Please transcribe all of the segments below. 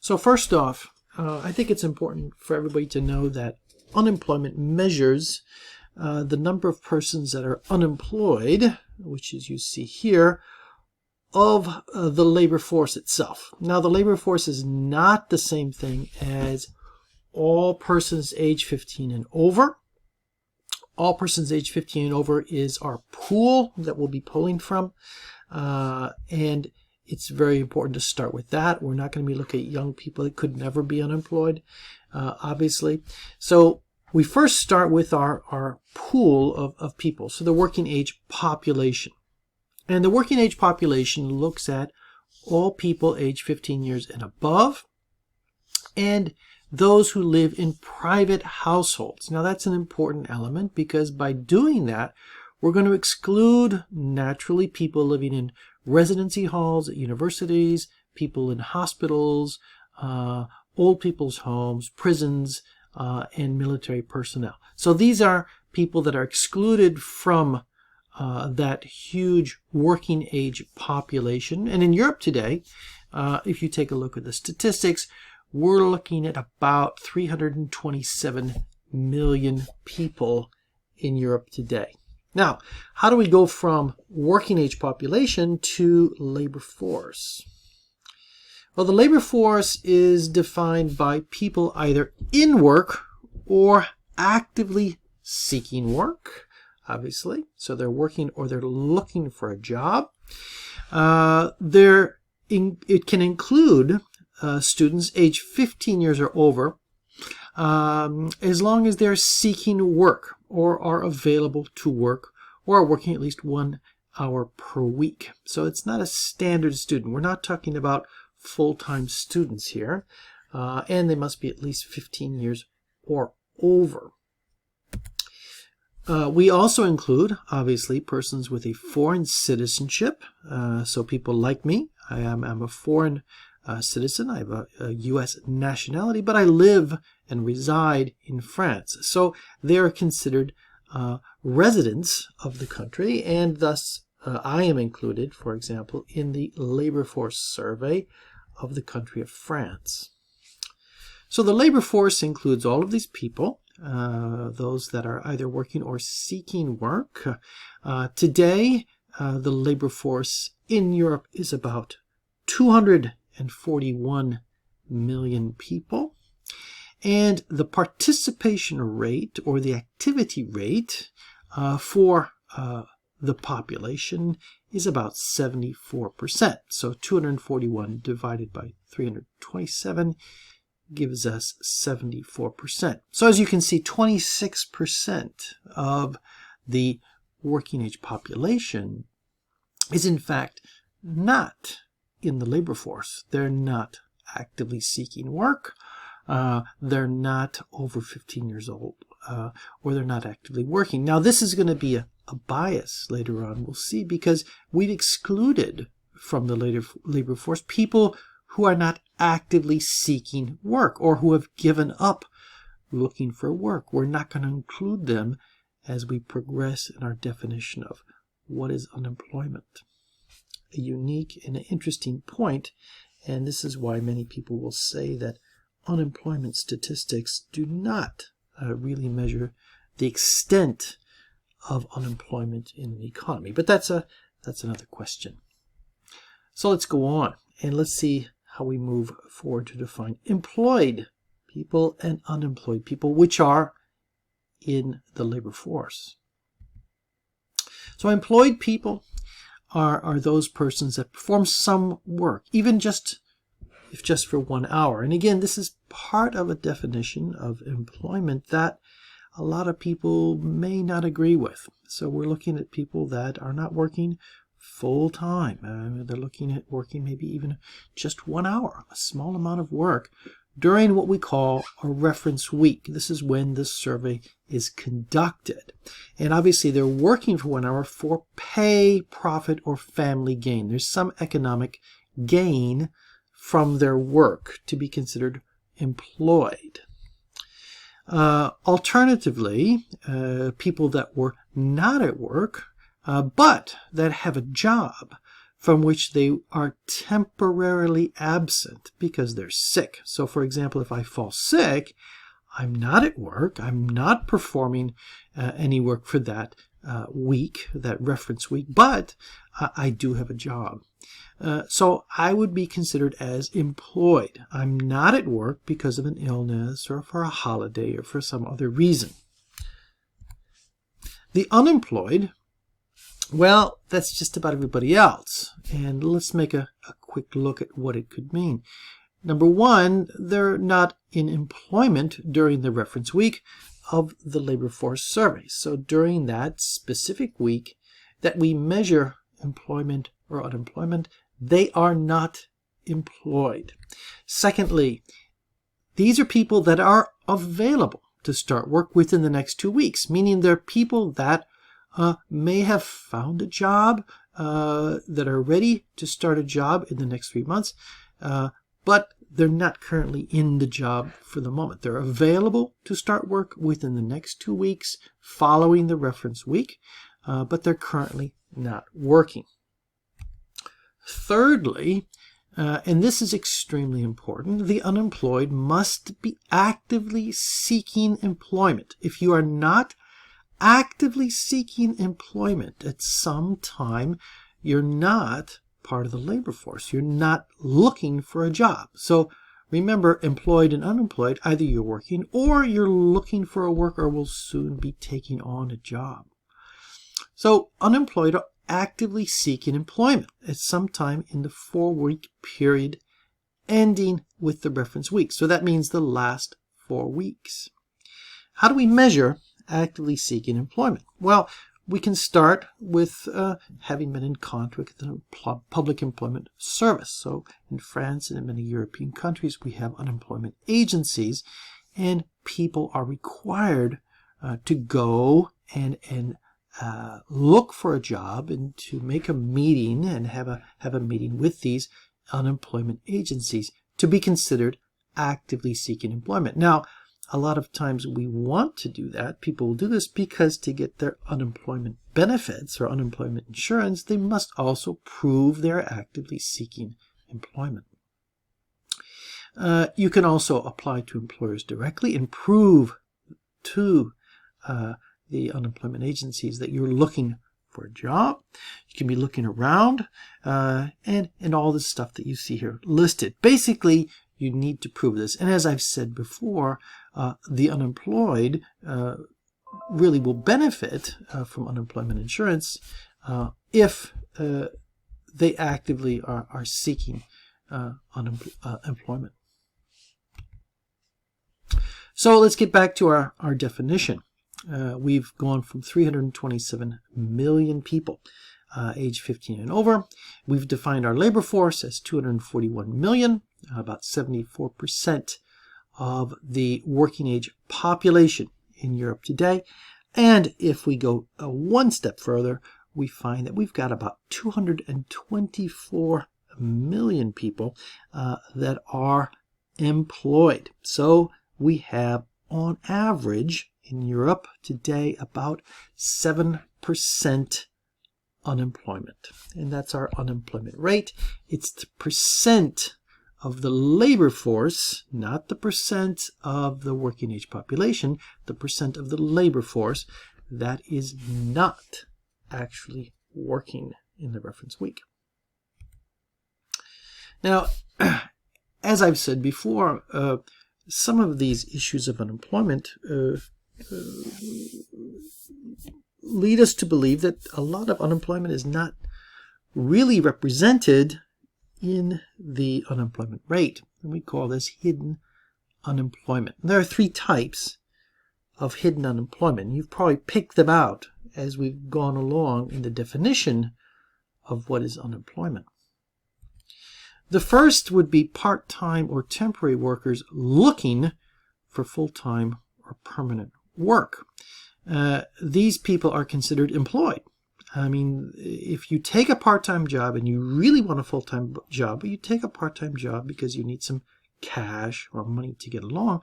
So first off, I think it's important for everybody to know that unemployment measures the number of persons that are unemployed, which is you see here, of the labor force itself. Now, the labor force is not the same thing as all persons age 15 and over. All persons age 15 and over is our pool that we'll be pulling from. And it's very important to start with that. We're not going to be looking at young people that could never be unemployed, obviously. So we first start with our pool of people, so the working age population. And the working age population looks at all people age 15 years and above, and those who live in private households. Now that's an important element, because by doing that, we're going to exclude naturally people living in residency halls at universities, people in hospitals, old people's homes, prisons, and military personnel. So these are people that are excluded from that huge working age population. And in Europe today, if you take a look at the statistics, we're looking at about 327 million people in Europe today. Now, how do we go from working age population to labor force? Well, the labor force is defined by people either in work or actively seeking work, obviously. So they're working or they're looking for a job. It can include students age 15 years or over, as long as they're seeking work or are available to work or are working at least 1 hour per week. So it's not a standard student. We're not talking about full-time students here, and they must be at least 15 years or over. We also include, obviously, persons with a foreign citizenship. So people like me. I'm a foreign citizen. I have a U.S. nationality, but I live and reside in France. So they are considered residents of the country, and thus I am included, for example, in the labor force survey of the country of France. So the labor force includes all of these people, those that are either working or seeking work. Today, the labor force in Europe is about 241 million people. And the participation rate, or the activity rate, for the population is about 74%. So 241 divided by 327 gives us 74%. So as you can see, 26% of the working age population is in fact not in the labor force. They're not actively seeking work. They're not over 15 years old, or they're not actively working. Now, this is going to be a bias later on, we'll see, because we've excluded from the labor force people who are not actively seeking work or who have given up looking for work. We're not going to include them as we progress in our definition of what is unemployment. A unique and interesting point, and this is why many people will say that unemployment statistics do not really measure the extent of unemployment in an economy. But that's another question. So let's go on and let's see how we move forward to define employed people and unemployed people, which are in the labor force. So employed people are those persons that perform some work, even if just for 1 hour. And again, this is part of a definition of employment that a lot of people may not agree with. So we're looking at people that are not working full time. They're looking at working maybe even just 1 hour, a small amount of work during what we call a reference week. This is when this survey is conducted. And obviously they're working for 1 hour for pay, profit, or family gain. There's some economic gain from their work to be considered employed. Alternatively, people that were not at work, but that have a job, from which they are temporarily absent because they're sick. So, for example, if I fall sick, I'm not at work, I'm not performing any work for that week, that reference week, but I do have a job. So I would be considered as employed. I'm not at work because of an illness or for a holiday or for some other reason. The unemployed, well, that's just about everybody else. And let's make a quick look at what it could mean. Number one, they're not in employment during the reference week of the labor force survey. So during that specific week that we measure employment or unemployment, they are not employed. Secondly, these are people that are available to start work within the next 2 weeks, meaning they're people that may have found a job, that are ready to start a job in the next 3 months, but they're not currently in the job for the moment. They're available to start work within the next 2 weeks following the reference week, but they're currently not working. Thirdly, and this is extremely important, the unemployed must be actively seeking employment. If you are not actively seeking employment at some time, you're not part of the labor force. You're not looking for a job. So remember, employed and unemployed, either you're working or you're looking for a work or will soon be taking on a job. So unemployed are actively seeking employment at some time in the 4-week period ending with the reference week. So that means the last 4 weeks. How do we measure actively seeking employment? Well, we can start with having been in contact with the public employment service. So in France and in many European countries, we have unemployment agencies, and people are required to go and look for a job and to make a meeting and have a meeting with these unemployment agencies to be considered actively seeking employment. Now, a lot of times we want to do that. People will do this because to get their unemployment benefits or unemployment insurance, they must also prove they're actively seeking employment. You can also apply to employers directly and prove to the unemployment agencies that you're looking for a job. You can be looking around and all this stuff that you see here listed. Basically, you need to prove this. And as I've said before, the unemployed really will benefit from unemployment insurance if they actively are seeking employment. So let's get back to our definition. We've gone from 327 million people age 15 and over. We've defined our labor force as 241 million, about 74% of the working age population in Europe today. And if we go one step further, we find that we've got about 224 million people that are employed. So we have, on average, in Europe today, about 7% unemployment. And that's our unemployment rate. It's the percent of the labor force, not the percent of the working age population, the percent of the labor force that is not actually working in the reference week. Now, as I've said before, some of these issues of unemployment lead us to believe that a lot of unemployment is not really represented in the unemployment rate. And we call this hidden unemployment. There are 3 types of hidden unemployment. You've probably picked them out as we've gone along in the definition of what is unemployment. The first would be part-time or temporary workers looking for full-time or permanent work. These people are considered employed. I mean, if you take a part-time job and you really want a full-time job, but you take a part-time job because you need some cash or money to get along,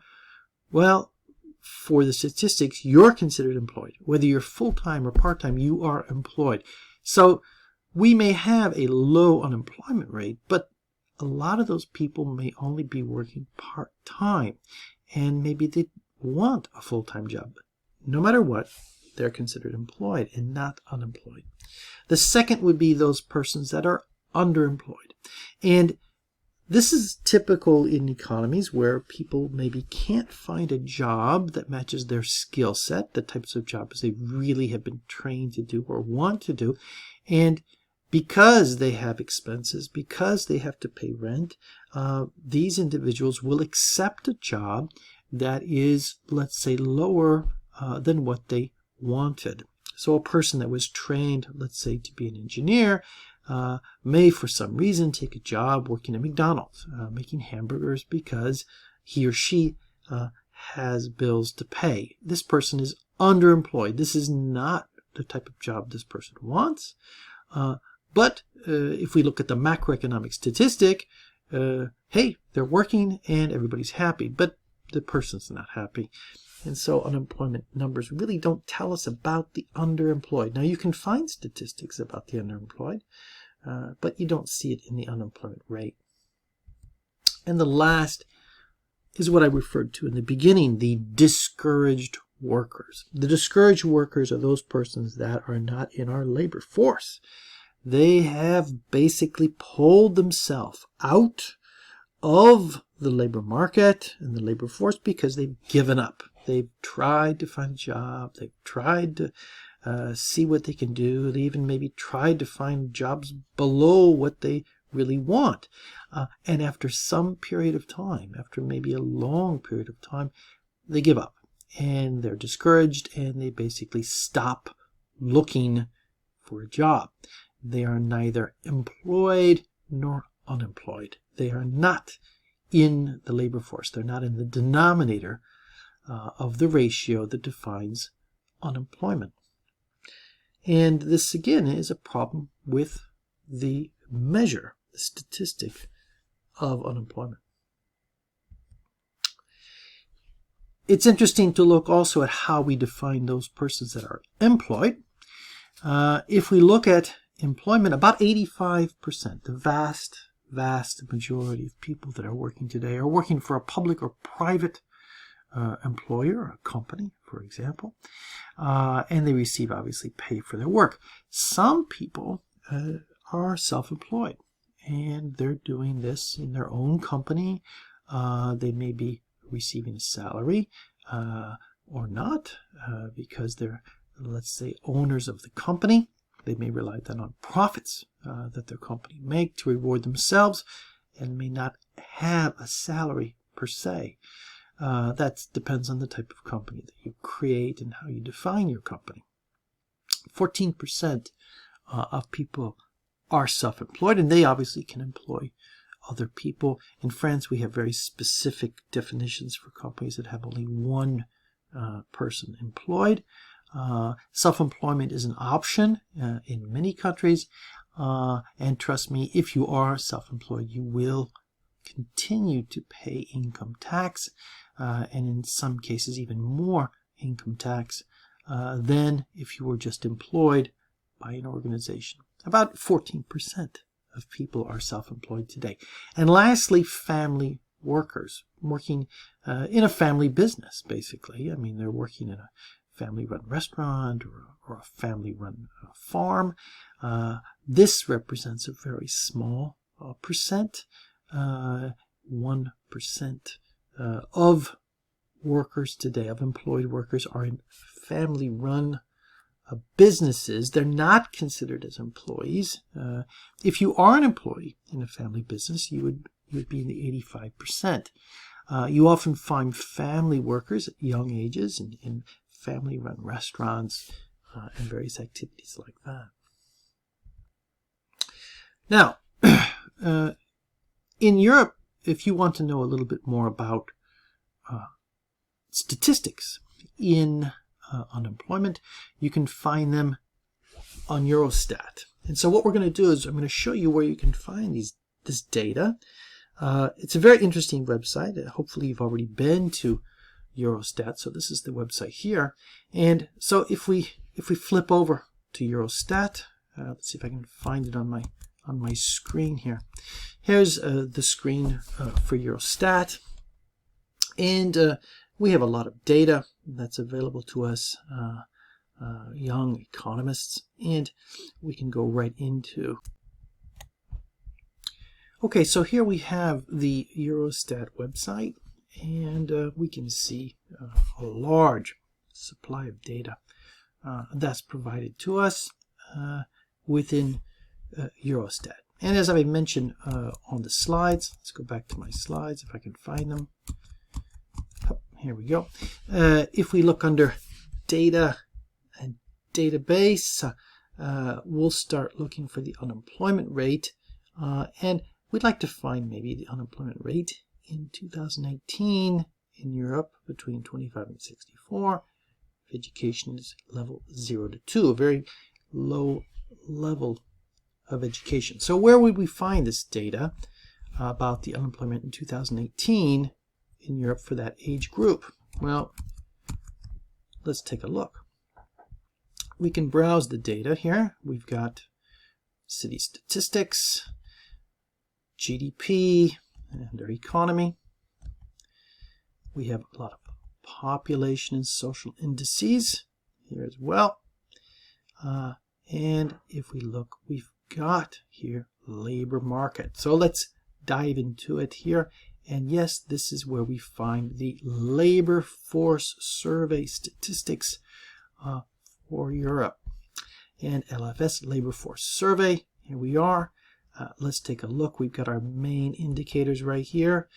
well, for the statistics, you're considered employed. Whether you're full-time or part-time, you are employed. So we may have a low unemployment rate, but a lot of those people may only be working part-time, and maybe they want a full-time job. No matter what, they're considered employed and not unemployed. The second would be those persons that are underemployed. And this is typical in economies where people maybe can't find a job that matches their skill set, the types of jobs they really have been trained to do or want to do. And because they have expenses, because they have to pay rent, these individuals will accept a job that is, let's say, lower than what they wanted. So a person that was trained, let's say, to be an engineer, may for some reason take a job working at McDonald's, making hamburgers because he or she has bills to pay. This person is underemployed. This is not the type of job this person wants. But if we look at the macroeconomic statistic, hey, they're working and everybody's happy, but the person's not happy. And so unemployment numbers really don't tell us about the underemployed. Now, you can find statistics about the underemployed, but you don't see it in the unemployment rate. And the last is what I referred to in the beginning, the discouraged workers. The discouraged workers are those persons that are not in our labor force. They have basically pulled themselves out of the labor market and the labor force because they've given up. They've tried to find a job. They've tried to see what they can do. They even maybe tried to find jobs below what they really want. And after some period of time, after maybe a long period of time, they give up. And they're discouraged and they basically stop looking for a job. They are neither employed nor unemployed. They are not in the labor force. They're not in the denominator of the ratio that defines unemployment. And this, again, is a problem with the measure, the statistic of unemployment. It's interesting to look also at how we define those persons that are employed. If we look at employment, about 85%, the vast majority of people that are working today are working for a public or private employer, a company, for example, and they receive, obviously, pay for their work. Some people are self-employed, and they're doing this in their own company. They may be receiving a salary or not because they're, let's say, owners of the company. They may rely then on profits that their company make to reward themselves and may not have a salary per se. That depends on the type of company that you create and how you define your company. 14% of people are self-employed, and they obviously can employ other people. In France, we have very specific definitions for companies that have only one person employed. Self-employment is an option in many countries, and trust me, if you are self-employed, you will continue to pay income tax, and in some cases even more income tax than if you were just employed by an organization. About 14% of people are self-employed today. And lastly, family workers, working in a family business, basically. I mean, they're working in a family-run restaurant or a family-run farm. This represents a very small percent. 1% of workers today, of employed workers, are in family-run businesses. They're not considered as employees. If you are an employee in a family business, you would be in the 85%. You often find family workers at young ages in family-run restaurants and various activities like that. Now, in Europe, if you want to know a little bit more about statistics in unemployment, you can find them on Eurostat. And so what we're going to do is I'm going to show you where you can find this data. It's a very interesting website. Hopefully you've already been to Eurostat. So this is the website here. And so if we flip over to Eurostat, Let's see if I can find it on my screen here. Here's the screen for Eurostat, and we have a lot of data that's available to us, young economists, and we can go right into. Okay, so here we have the Eurostat website, and we can see a large supply of data that's provided to us within Eurostat. And as I mentioned on the slides, let's go back to my slides if I can find them. Oh, here we go. If we look under data and database, we'll start looking for the unemployment rate, and we'd like to find maybe the unemployment rate in 2018 in Europe between 25 and 64. Education is level 0 to 2, a very low level of education. So where would we find this data about the unemployment in 2018 in Europe for that age group? Well, let's take a look. We can browse the data here. We've got city statistics, GDP, and their economy. We have a lot of population and social indices here as well. And if we look, we've got here labor market. So let's dive into it here. And yes, this is where we find the labor force survey statistics for Europe. And LFS, labor force survey, here we are. Let's take a look. We've got our main indicators right here,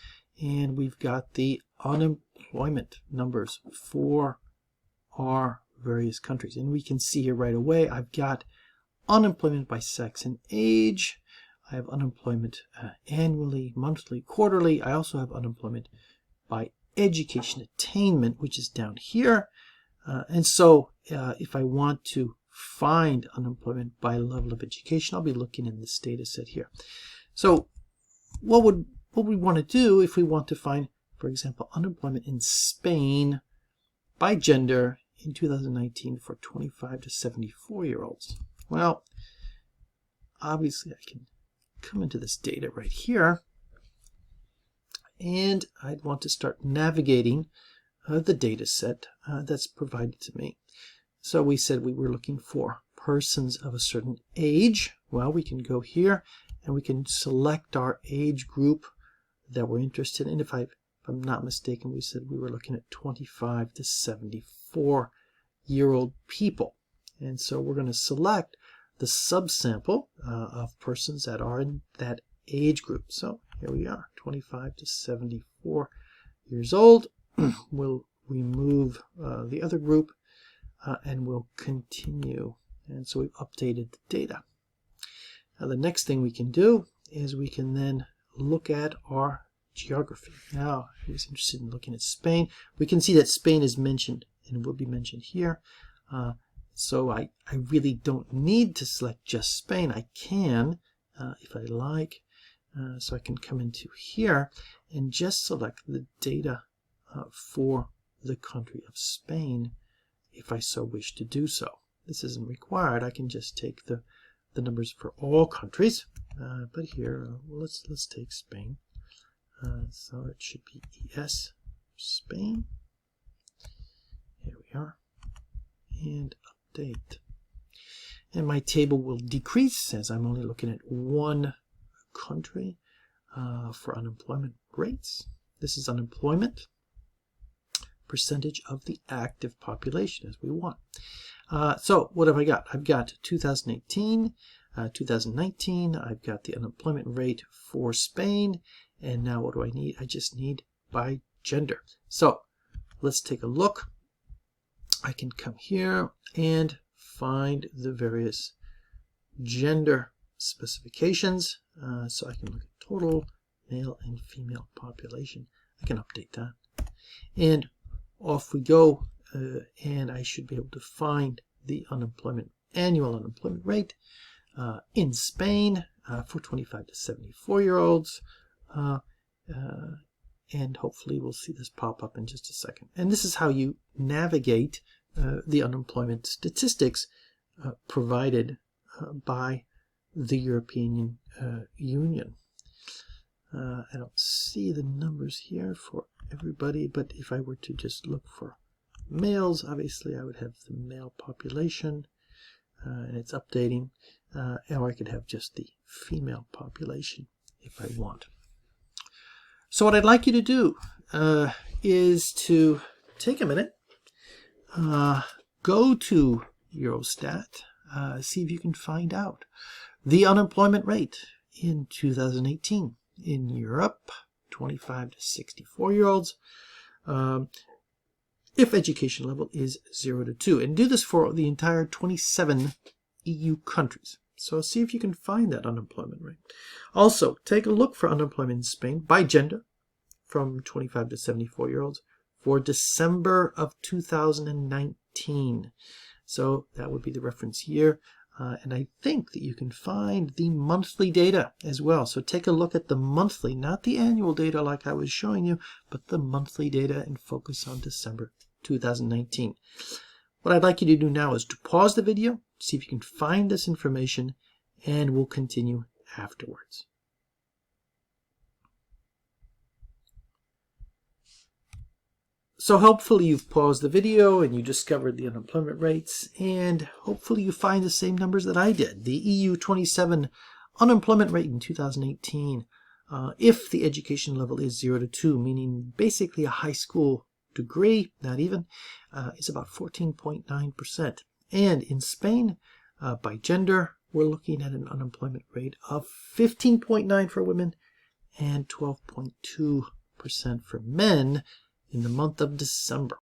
and we've got the unemployment numbers for our various countries. And we can see here right away, I've got unemployment by sex and age. I have unemployment annually, monthly, quarterly. I also have unemployment by education attainment, which is down here. And so if I want to find unemployment by level of education, I'll be looking in this data set here. So what we want to do if we want to find, for example, unemployment in Spain by gender in 2019 for 25 to 74-year-olds. Well, obviously I can come into this data right here, and I'd want to start navigating the data set that's provided to me. So we said we were looking for persons of a certain age. Well, we can go here and we can select our age group that we're interested in. If I'm not mistaken, we said we were looking at 25 to 74-year-old people. And so we're going to select the subsample of persons that are in that age group. So here we are, 25 to 74 years old. We'll remove the other group and we'll continue. And so we've updated the data. Now the next thing we can do is we can then look at our geography. Now, I was interested in looking at Spain. We can see that Spain is mentioned and will be mentioned here. So I really don't need to select just Spain. I can, if I like. So I can come into here and just select the data for the country of Spain if I so wish to do so. This isn't required. I can just take the numbers for all countries. But here, let's take Spain. So it should be ES, Spain. Here we are. And update. And my table will decrease as I'm only looking at one country for unemployment rates. This is unemployment percentage of the active population as we want. So what have I got? I've got 2018, 2019. I've got the unemployment rate for Spain. And now what do I need? I just need by gender. So let's take a look. I can come here and find the various gender specifications. So I can look at total male and female population. I can update that. And off we go. And I should be able to find the annual unemployment rate in Spain for 25 to 74-year-olds. And hopefully we'll see this pop up in just a second. And this is how you navigate the unemployment statistics provided by the European Union. I don't see the numbers here for everybody, but if I were to just look for males, obviously I would have the male population, and it's updating, or I could have just the female population if I want. So what I'd like you to do is to take a minute, go to Eurostat, see if you can find out the unemployment rate in 2018 in Europe, 25 to 64-year-olds, if education level is 0 to 2. And do this for the entire 27 EU countries. So see if you can find that unemployment rate. Also, take a look for unemployment in Spain by gender from 25 to 74-year-olds for December of 2019. So that would be the reference year. And I think that you can find the monthly data as well. So take a look at the monthly, not the annual data like I was showing you, but the monthly data and focus on December 2019. What I'd like you to do now is to pause the video, see if you can find this information, and we'll continue afterwards. So hopefully you've paused the video and you discovered the unemployment rates, and hopefully you find the same numbers that I did. The EU 27 unemployment rate in 2018, if the education level is 0 to 2, meaning basically a high school degree, not even, is about 14.9%. And in Spain, by gender, we're looking at an unemployment rate of 15.9% for women and 12.2% for men in the month of December.